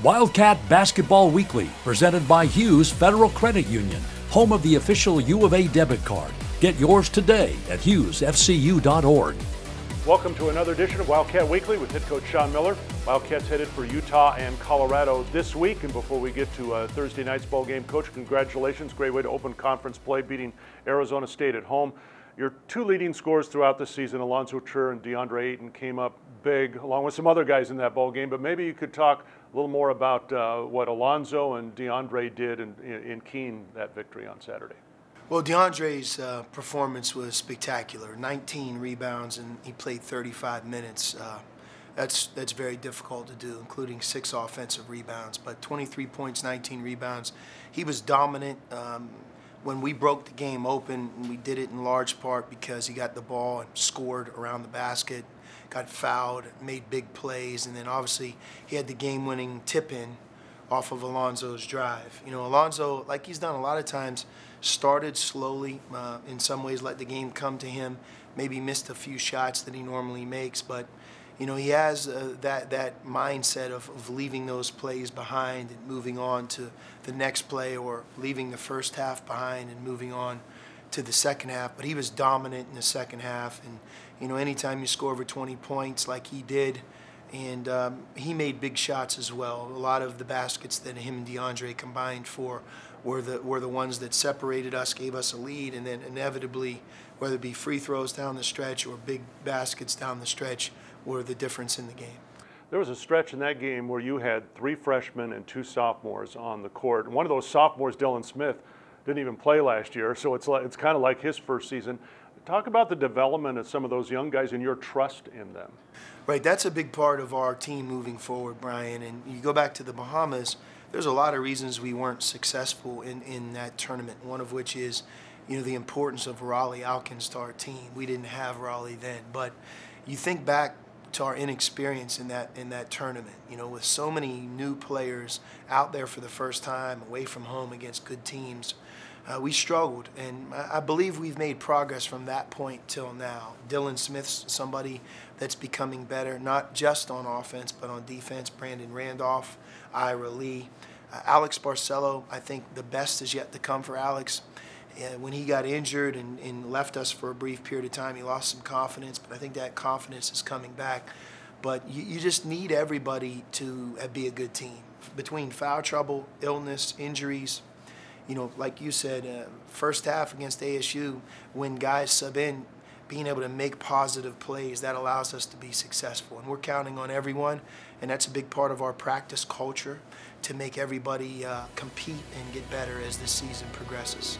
Wildcat Basketball Weekly, presented by Hughes Federal Credit Union, home of the official U of A debit card. Get yours today at hughesfcu.org. Welcome to another edition of Wildcat Weekly with head coach Sean Miller. Wildcats headed for Utah and Colorado this week. And before we get to Thursday night's ball game, Coach, congratulations. Great way to open conference play, beating Arizona State at home. Your two leading scorers throughout the season, Alonzo Trier and DeAndre Ayton, came up big, along with some other guys in that ball game. But maybe you could talk a little more about what Alonzo and DeAndre did in keying that victory on Saturday. Well, DeAndre's performance was spectacular. 19 rebounds, and he played 35 minutes. That's very difficult to do, including 6 offensive rebounds. But 23 points, 19 rebounds. He was dominant. When we broke the game open, we did it in large part because he got the ball and scored around the basket, got fouled, made big plays, and then obviously he had the game-winning tip-in off of Alonzo's drive. You know, Alonzo, like he's done a lot of times, started slowly, in some ways let the game come to him, maybe missed a few shots that he normally makes, but you know, he has that mindset of leaving those plays behind and moving on to the next play, or leaving the first half behind and moving on to the second half. But he was dominant in the second half, and you know, anytime you score over 20 points like he did, and he made big shots as well. A lot of the baskets that him and DeAndre combined for were the ones that separated us, gave us a lead, and then inevitably, whether it be free throws down the stretch or big baskets down the stretch, were the difference in the game. There was a stretch in that game where you had 3 freshmen and 2 sophomores on the court. And one of those sophomores, Dylan Smith, didn't even play last year, so it's kind of like his first season. Talk about the development of some of those young guys and your trust in them. Right, that's a big part of our team moving forward, Brian. And you go back to the Bahamas, there's a lot of reasons we weren't successful in that tournament, one of which is, you know, the importance of Raleigh Alkins to our team. We didn't have Raleigh then, but you think back to our inexperience in that tournament, you know, with so many new players out there for the first time, away from home against good teams. We struggled, and I believe we've made progress from that point till now. Dylan Smith's somebody that's becoming better, not just on offense, but on defense. Brandon Randolph, Ira Lee. Alex Barcelo, I think the best is yet to come for Alex. When he got injured and left us for a brief period of time, he lost some confidence, but I think that confidence is coming back. But you just need everybody to be a good team. Between foul trouble, illness, injuries, you know, like you said, first half against ASU, when guys sub in, being able to make positive plays, that allows us to be successful. And we're counting on everyone, and that's a big part of our practice culture, to make everybody compete and get better as the season progresses.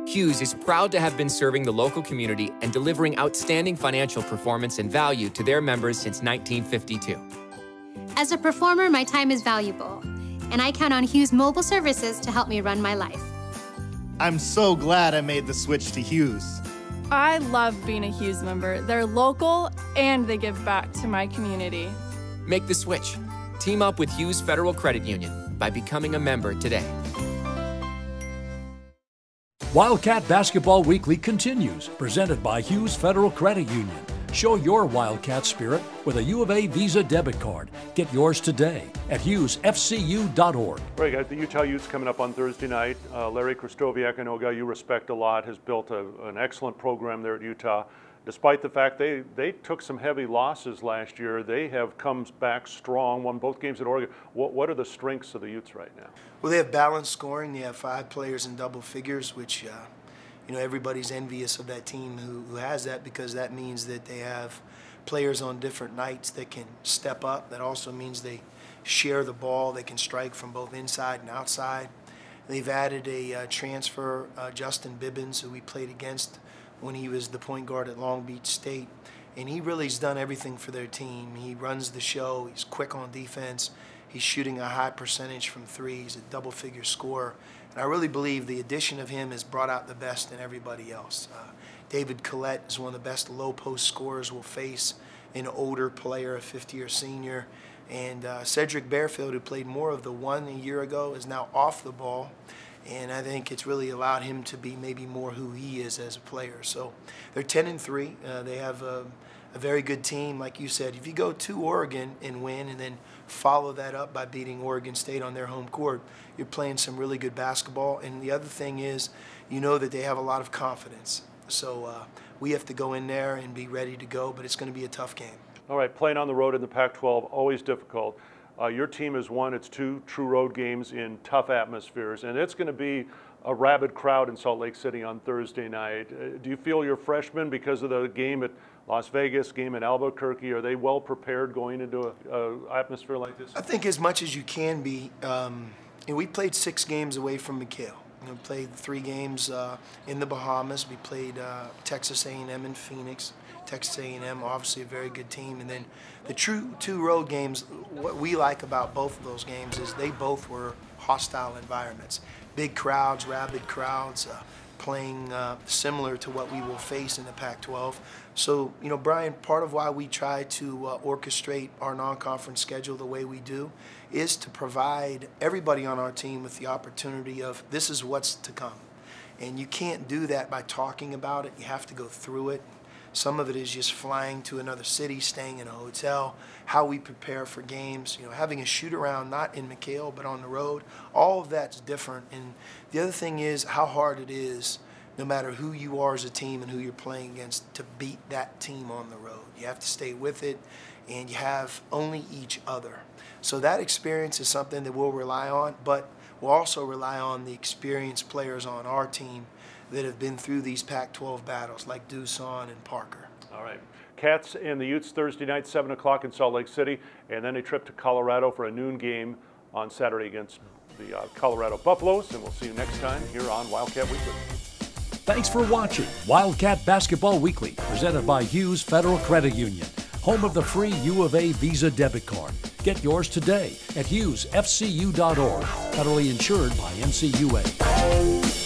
Hughes is proud to have been serving the local community and delivering outstanding financial performance and value to their members since 1952. As a performer, my time is valuable, and I count on Hughes Mobile Services to help me run my life. I'm so glad I made the switch to Hughes. I love being a Hughes member. They're local, and they give back to my community. Make the switch. Team up with Hughes Federal Credit Union by becoming a member today. Wildcat Basketball Weekly continues, presented by Hughes Federal Credit Union. Show your Wildcat spirit with a U of A Visa debit card. Get yours today at hughesfcu.org. Right, guys, the Utah Utes coming up on Thursday night. Larry Krastoviak, I know a guy you respect a lot, has built an excellent program there at Utah. Despite the fact they took some heavy losses last year, they have come back strong, won both games at Oregon. What are the strengths of the Utes right now? Well, they have balanced scoring. They have 5 players in double figures, which you know, everybody's envious of that team who has that, because that means that they have players on different nights that can step up. That also means they share the ball. They can strike from both inside and outside. They've added a transfer, Justin Bibbins, who we played against when he was the point guard at Long Beach State. And he really has done everything for their team. He runs the show. He's quick on defense. He's shooting a high percentage from 3. He's a double-figure scorer. And I really believe the addition of him has brought out the best in everybody else. David Collette is one of the best low-post scorers we'll face, an older player, a fifth-year senior. And Cedric Bearfield, who played more of the 1 a year ago, is now off the ball. And I think it's really allowed him to be maybe more who he is as a player. So they're 10-3. They have a very good team. Like you said, if you go to Oregon and win and then follow that up by beating Oregon State on their home court, you're playing some really good basketball. And the other thing is, you know that they have a lot of confidence. So we have to go in there and be ready to go, but it's going to be a tough game. All right, playing on the road in the Pac-12, always difficult. Your team has won its 2 true road games in tough atmospheres, and it's going to be a rabid crowd in Salt Lake City on Thursday night. Do you feel your freshmen, because of the game at Las Vegas, game in Albuquerque, are they well prepared going into an atmosphere like this? I think as much as you can be. We played 6 games away from McHale. We played 3 games in the Bahamas. We played Texas A&M in Phoenix. Texas A&M, obviously a very good team. And then the true 2 road games, what we like about both of those games is they both were hostile environments. Big crowds, rabid crowds, playing similar to what we will face in the Pac-12. So, Brian, part of why we try to orchestrate our non-conference schedule the way we do is to provide everybody on our team with the opportunity of this is what's to come. And you can't do that by talking about it. You have to go through it. Some of it is just flying to another city, staying in a hotel, how we prepare for games, having a shoot around, not in McHale, but on the road. All of that's different. And the other thing is how hard it is, no matter who you are as a team and who you're playing against, to beat that team on the road. You have to stay with it, and you have only each other. So that experience is something that we'll rely on, but we'll also rely on the experienced players on our team that have been through these Pac-12 battles, like Duson and Parker. All right. Cats and the Utes Thursday night, 7 o'clock in Salt Lake City, and then a trip to Colorado for a noon game on Saturday against the Colorado Buffaloes, and we'll see you next time here on Wildcat Weekly. Thanks for watching Wildcat Basketball Weekly, presented by Hughes Federal Credit Union, home of the free U of A Visa debit card. Get yours today at HughesFCU.org, federally insured by NCUA.